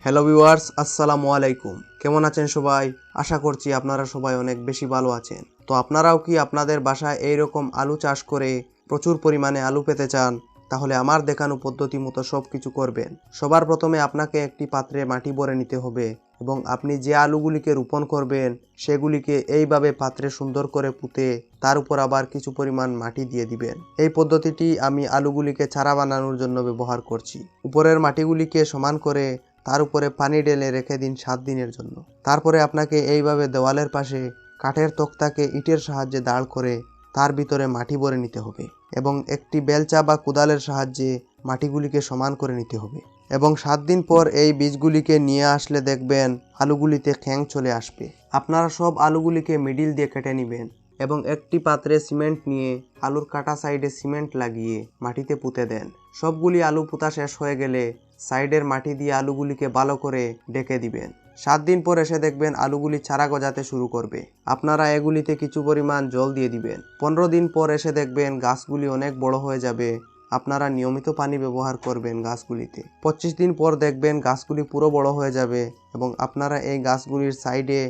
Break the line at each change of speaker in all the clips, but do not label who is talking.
Hello viewers, আসসালামু আলাইকুম। কেমন আছেন সবাই? আশা করছি আপনারা সবাই অনেক বেশি ভালো আছেন। তো আপনারাও কি আপনাদের বাসায় এইরকম আলু চাষ করে প্রচুর পরিমাণে আলু পেতে চান? তাহলে আমার দেখানো পদ্ধতি মতো সব কিছু করবেন। সবার প্রথমে আপনাকে একটি পাত্রে মাটি ভরে নিতে হবে এবং আপনি যে আলুগুলিকে রোপণ করবেন সেগুলিকে এইভাবে পাত্রে সুন্দর করে পুঁতে তার উপর আবার কিছু পরিমাণ মাটি দিয়ে দিবেন। এই পদ্ধতিটি আমি আলুগুলিকে চারা বানানোর জন্য ব্যবহার করছি। উপরের মাটিগুলিকে সমান করে তার উপরে পানি ঢেলে রেখে দিন 7 দিনের জন্য। তারপরে আপনাকে এইভাবে দেওয়ালের পাশে কাঠের তক্তাকে ইটের সাহায্যে দাঁড় করে তার ভিতরে মাটি ভরে নিতে হবে এবং একটি বেলচা বা কোদালের সাহায্যে মাটিগুলিকে সমান করে নিতে হবে এবং 7 দিন পর এই বীজগুলিকে নিয়ে আসলে দেখবেন আলুগুলিতে খ্যাং চলে আসবে। আপনারা সব আলুগুলিকে মিডিল দিয়ে কেটে নেবেন এবং একটি পাত্রে সিমেন্ট নিয়ে আলুর কাটা সাইডে সিমেন্ট লাগিয়ে মাটিতে পুঁতে দেন। সবগুলি আলু পোঁতা শেষ হয়ে গেলে সাইডের মাটি দিয়ে আলুগুলিকে ভালো করে ঢেকে দিবেন। 7 দিন পর এসে দেখবেন আলুগুলি চারা গজাতে শুরু করবে। আপনারা এগুলিতে কিছু পরিমাণ জল দিয়ে দিবেন। 15 দিন পর এসে দেখবেন গাছগুলি অনেক বড় হয়ে যাবে। আপনারা নিয়মিত পানি ব্যবহার করবেন গাছগুলিতে। 25 দিন পর দেখবেন গাছগুলি পুরো বড় হয়ে যাবে এবং আপনারা এই গাছগুলির সাইডে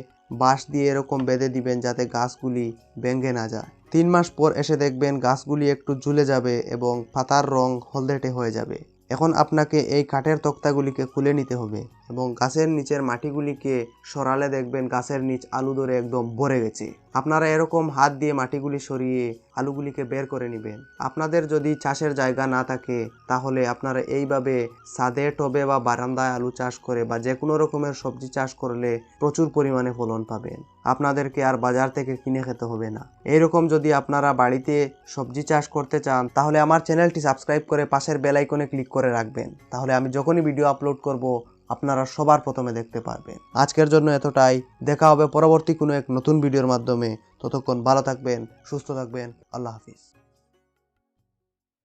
বাঁশ দিয়ে এরকম বেঁধে দিবেন যাতে গাছগুলি ভেঙে না যায়। 3 মাস পর এসে দেখবেন গাছগুলি একটু ঝুলে যাবে এবং পাতার রং হলদেটে হয়ে যাবে। এখন আপনাকে এই কাঠের তক্তাগুলিকে খুলে নিতে হবে এবং গাছের নিচের মাটিগুলিকে সরালে দেখবেন গাছের নিচ আলু ধরে একদম ভরে গেছে। আপনারা এরকম হাত দিয়ে মাটিগুলি সরিয়ে আলুগুলিকে বের করে নেবেন। আপনাদের যদি চাষের জায়গা না থাকে তাহলে আপনারা এইভাবে ছাদে, টবে বা বারান্দায় আলু চাষ করে বা যে কোনো রকমের সবজি চাষ করলে প্রচুর পরিমাণে ফলন পাবেন। আপনাদেরকে আর বাজার থেকে কিনে খেতে হবে না। এইরকম যদি আপনারা বাড়িতে সবজি চাষ করতে চান তাহলে আমার চ্যানেলটি সাবস্ক্রাইব করে পাশের বেল আইকনে ক্লিক করে রাখবেন। তাহলে আমি যখনই ভিডিও আপলোড করব আপনারা সবার প্রথমে দেখতে পারবেন। আজকের জন্য এতটাই। দেখা হবে পরবর্তী কোনো এক নতুন ভিডিওর মাধ্যমে। ততক্ষণ ভালো থাকবেন, সুস্থ থাকবেন। আল্লাহ হাফিজ।